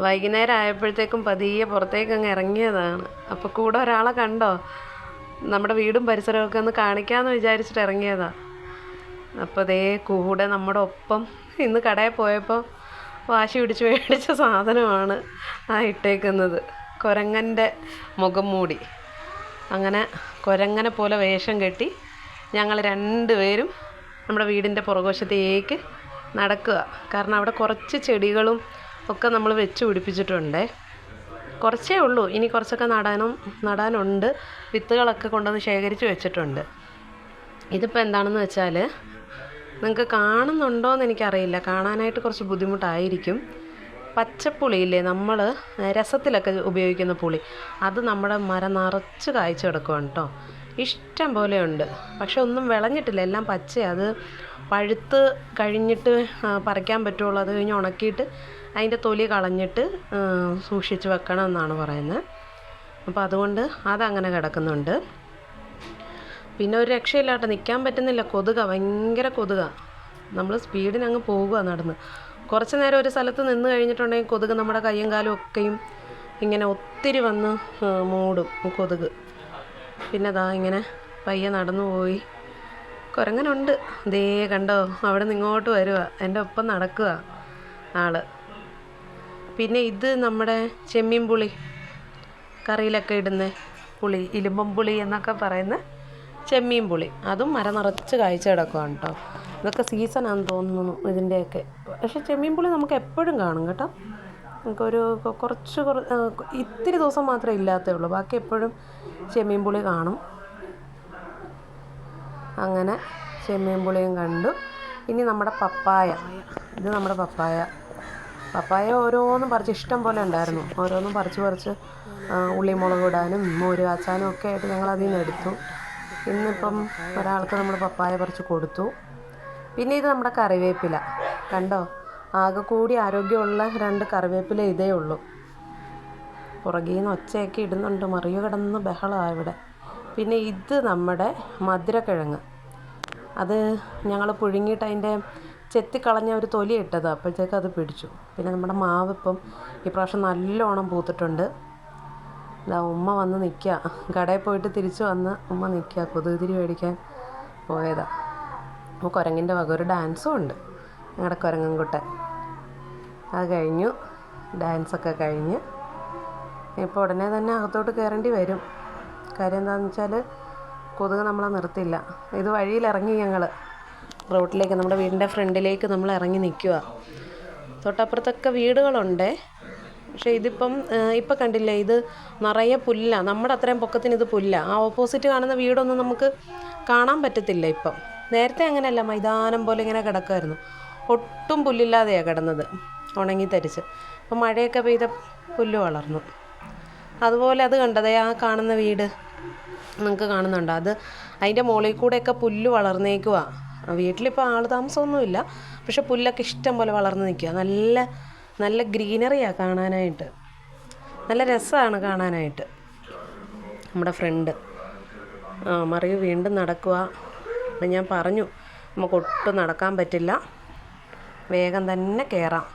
വൈകുന്നേരം ആയപ്പോഴത്തേക്കും പതിയെ പുറത്തേക്ക് അങ്ങ് ഇറങ്ങിയതാണ്. അപ്പോൾ കൂടെ ഒരാളെ കണ്ടോ, നമ്മുടെ വീടും പരിസരമൊക്കെ ഒന്ന് കാണിക്കാമെന്ന് വിചാരിച്ചിട്ട് ഇറങ്ങിയതാണ്. അപ്പോൾ അതേ കൂടെ നമ്മുടെ ഒപ്പം ഇന്ന് കടയിൽ പോയപ്പോൾ വാശി പിടിച്ച് മേടിച്ച സാധനമാണ് ആ ഇട്ടേക്കുന്നത്, കുരങ്ങൻ്റെ മുഖം മൂടി. അങ്ങനെ കുരങ്ങനെ പോലെ വേഷം കെട്ടി ഞങ്ങൾ രണ്ടുപേരും നമ്മുടെ വീടിൻ്റെ പുറകുവശത്തേക്ക് നടക്കുക. കാരണം അവിടെ കുറച്ച് ചെടികളും ഒക്കെ നമ്മൾ വെച്ച് പിടിപ്പിച്ചിട്ടുണ്ട്. കുറച്ചേ ഉള്ളൂ, ഇനി കുറച്ചൊക്കെ നടാനുണ്ട്. വിത്തുകളൊക്കെ കൊണ്ടുവന്ന് ശേഖരിച്ച് വെച്ചിട്ടുണ്ട്. ഇതിപ്പോൾ എന്താണെന്ന് വെച്ചാൽ, നിങ്ങൾക്ക് കാണുന്നുണ്ടോയെന്ന് എനിക്കറിയില്ല, കാണാനായിട്ട് കുറച്ച് ബുദ്ധിമുട്ടായിരിക്കും. പച്ചപ്പുളിയില്ലേ, നമ്മൾ രസത്തിലൊക്കെ ഉപയോഗിക്കുന്ന പുളി, അത് നമ്മുടെ മരം നിറച്ച് കായ്ച്ചു കിടക്കുകയാണ് കേട്ടോ. ഇഷ്ടം പോലെ ഉണ്ട്. പക്ഷെ ഒന്നും വിളഞ്ഞിട്ടില്ല, എല്ലാം പച്ചയാണ്. അത് പഴുത്ത് കഴിഞ്ഞിട്ട് പറിക്കാൻ പറ്റുള്ളൂ. അത് കഴിഞ്ഞ് ഉണക്കിയിട്ട് അതിൻ്റെ തൊലി കളഞ്ഞിട്ട് സൂക്ഷിച്ച് വെക്കണം എന്നാണ് പറയുന്നത്. അപ്പോൾ അതുകൊണ്ട് അതങ്ങനെ കിടക്കുന്നുണ്ട്. പിന്നെ ഒരു രക്ഷയില്ലാട്ടോ, നിൽക്കാൻ പറ്റുന്നില്ല. ഭയങ്കര കൊതുക. നമ്മൾ സ്പീഡിന് അങ്ങ് പോകുക നടന്ന്. കുറച്ച് നേരം ഒരു സ്ഥലത്ത് നിന്ന് കഴിഞ്ഞിട്ടുണ്ടെങ്കിൽ കൊതുക് നമ്മുടെ കയ്യും കാലും ഒക്കെയും ഇങ്ങനെ ഒത്തിരി വന്ന് മൂടും കൊതുക്. പിന്നെ ദാ ഇങ്ങനെ പയ്യെ നടന്നു പോയി. കുരങ്ങനുണ്ട്, ദേ കണ്ടോ, അവിടെ നിന്ന് ഇങ്ങോട്ട് വരുക, എൻ്റെ ഒപ്പം നടക്കുക ആള്. പിന്നെ ഇത് നമ്മുടെ ചെമ്മീൻ പുളി, കറിയിലൊക്കെ ഇടുന്ന പുളി, ഇലുമ്പം പുളി എന്നൊക്കെ പറയുന്ന ചെമ്മീൻ പുളി, അതും മരം നിറച്ച് കായ്ച്ചു കിടക്കുകയാണ് കേട്ടോ. ഇതൊക്കെ സീസണാണെന്ന് തോന്നുന്നു ഇതിൻ്റെയൊക്കെ. പക്ഷേ ചെമ്മീൻ പുളി നമുക്ക് എപ്പോഴും കാണും കേട്ടോ. നമുക്കൊരു ഇത്തിരി ദിവസം മാത്രമേ ഇല്ലാത്തേ ഉള്ളൂ, ബാക്കി എപ്പോഴും ചെമ്മീൻ പുളി കാണും. അങ്ങനെ ചെമ്മീൻ പുളിയും കണ്ടു. ഇനി നമ്മുടെ പപ്പായ, ഇത് നമ്മുടെ പപ്പായ ഓരോന്നും പറിച്ച് ഇഷ്ടം പോലെ ഉണ്ടായിരുന്നു. ഓരോന്നും പറിച്ച് ഉള്ളിമുളക് ഇടാനും മോര് കാച്ചാനും ഒക്കെ ആയിട്ട് ഞങ്ങൾ അതിൽ നിന്ന് എടുത്തു. ഇന്നിപ്പം ഒരാൾക്ക് നമ്മൾ പപ്പായ പറിച്ച് കൊടുത്തു. പിന്നെ ഇത് നമ്മുടെ കറിവേപ്പില കണ്ടോ, ആകെ കൂടി ആരോഗ്യമുള്ള 2 കറിവേപ്പില ഇതേ ഉള്ളൂ. പുറകിൽ നിന്ന് ഒച്ചയൊക്കെ ഇടുന്നുണ്ട്, മറിയ കിടന്ന് ബഹളമാണ് ഇവിടെ. പിന്നെ ഇത് നമ്മുടെ മധുരക്കിഴങ്ങ്, അത് ഞങ്ങൾ പുഴുങ്ങിയിട്ട് അതിൻ്റെ ചെത്തിക്കളഞ്ഞ ഒരു തൊലി ഇട്ടത്, അപ്പോഴത്തേക്ക് അത് പിടിച്ചു. പിന്നെ നമ്മുടെ മാവ് ഇപ്പം ഇപ്രാവശ്യം നല്ലോണം പൂത്തിട്ടുണ്ട്. ഇതാ ഉമ്മ വന്ന് നിൽക്കുക, കടയിൽ പോയിട്ട് തിരിച്ച് വന്ന് ഉമ്മ നിൽക്കുക, കൊതുകുതിരി മേടിക്കാൻ പോയതാണ്. അപ്പോൾ കുരങ്ങിൻ്റെ വക ഒരു ഡാൻസും ഉണ്ട് ഞങ്ങളുടെ കുരങ്ങൻകുട്ടൻ. അത് കഴിഞ്ഞു, ഡാൻസൊക്കെ കഴിഞ്ഞ് ഇപ്പോൾ ഉടനെ തന്നെ അകത്തോട്ട് കയറേണ്ടി വരും. കാര്യം എന്താണെന്ന് വെച്ചാൽ കൊതുക് നമ്മളെ നിർത്തില്ല. ഇത് വഴിയിലിറങ്ങി ഞങ്ങൾ റോട്ടിലേക്ക്, നമ്മുടെ വീടിൻ്റെ ഫ്രണ്ടിലേക്ക് നമ്മൾ ഇറങ്ങി നിൽക്കുക. തൊട്ടപ്പുറത്തൊക്കെ വീടുകളുണ്ട്. പക്ഷേ ഇപ്പം കണ്ടില്ലേ, ഇത് നിറയെ പുല്ലാണ്. നമ്മുടെ അത്രയും പൊക്കത്തിന് ഇത് പുല്ലാണ്. ആ ഓപ്പോസിറ്റ് കാണുന്ന വീടൊന്നും നമുക്ക് കാണാൻ പറ്റത്തില്ല ഇപ്പം. നേരത്തെ അങ്ങനെയല്ല, മൈതാനം പോലെ ഇങ്ങനെ കിടക്കുമായിരുന്നു. ഒട്ടും പുല്ലില്ലാതെയാണ് കിടന്നത്, ഉണങ്ങി തരിച്ച്. അപ്പം മഴയൊക്കെ പെയ്ത പുല്ല് വളർന്നു. അതുപോലെ അത് കണ്ടതേ, ആ കാണുന്ന വീട് നിങ്ങൾക്ക് കാണുന്നുണ്ടോ, അത് അതിൻ്റെ മുകളിൽ കൂടെയൊക്കെ പുല്ല് വളർന്നേക്കുക. വീട്ടിലിപ്പോൾ ആൾ താമസമൊന്നുമില്ല, പക്ഷെ പുല്ലൊക്കെ ഇഷ്ടം പോലെ വളർന്ന് നിൽക്കുക. നല്ല ഗ്രീനറിയാണ് കാണാനായിട്ട്, നല്ല രസമാണ് കാണാനായിട്ട്. നമ്മുടെ ഫ്രണ്ട് മറിയു വീണ്ടും നടക്കുക. അപ്പം ഞാൻ പറഞ്ഞു നമുക്ക് ഒട്ടും നടക്കാൻ പറ്റില്ല, വേഗം തന്നെ കയറാം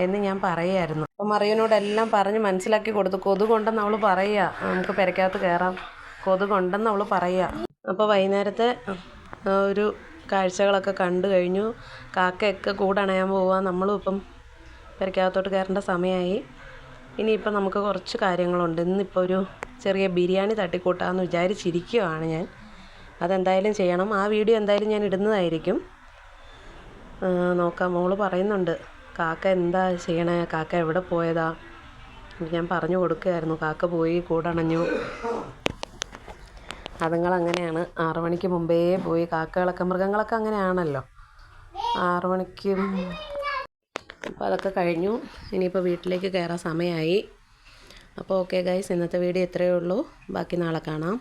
എന്ന് ഞാൻ പറയുമായിരുന്നു. അപ്പം മറിയനോടെല്ലാം പറഞ്ഞ് മനസ്സിലാക്കി കൊടുത്തു. കൊതുകുണ്ടെന്ന് അവൾ പറയുക, നമുക്ക് പെരക്കകത്ത് കയറാം, കൊതുകുണ്ടെന്ന് അവൾ പറയുക. അപ്പോൾ വൈകുന്നേരത്തെ ഒരു കാഴ്ചകളൊക്കെ കണ്ടു കഴിഞ്ഞു. കാക്കയൊക്കെ കൂടണയാൻ പോവുക. നമ്മളും ഇപ്പം പെരക്കകത്തോട്ട് കയറേണ്ട സമയമായി. ഇനിയിപ്പം നമുക്ക് കുറച്ച് കാര്യങ്ങളുണ്ട്. ഇന്നിപ്പോൾ ഒരു ചെറിയ ബിരിയാണി തട്ടിക്കൂട്ടാമെന്ന് വിചാരിച്ചിരിക്കുകയാണ് ഞാൻ. അതെന്തായാലും ചെയ്യണം. ആ വീഡിയോ എന്തായാലും ഞാൻ ഇടുന്നതായിരിക്കും. നോക്കാം. മോള് പറയുന്നുണ്ട് കാക്ക എന്താ ചെയ്യണേ, കാക്ക എവിടെ പോയതാ. ഞാൻ പറഞ്ഞു കൊടുക്കുകയായിരുന്നു, കാക്ക പോയി കൂടണഞ്ഞു. അതുങ്ങളങ്ങനെയാണ്, 6 മണിക്ക് മുമ്പേ പോയി. കാക്കകളൊക്കെ മൃഗങ്ങളൊക്കെ അങ്ങനെയാണല്ലോ, 6 മണിക്ക്. അപ്പോൾ അതൊക്കെ കഴിഞ്ഞു. ഇനിയിപ്പോൾ വീട്ടിലേക്ക് കയറാൻ സമയമായി. അപ്പോൾ ഓക്കെ ഗൈസ്, ഇന്നത്തെ വീഡിയോ ഇത്രയേ ഉള്ളൂ. ബാക്കി നാളെ കാണാം.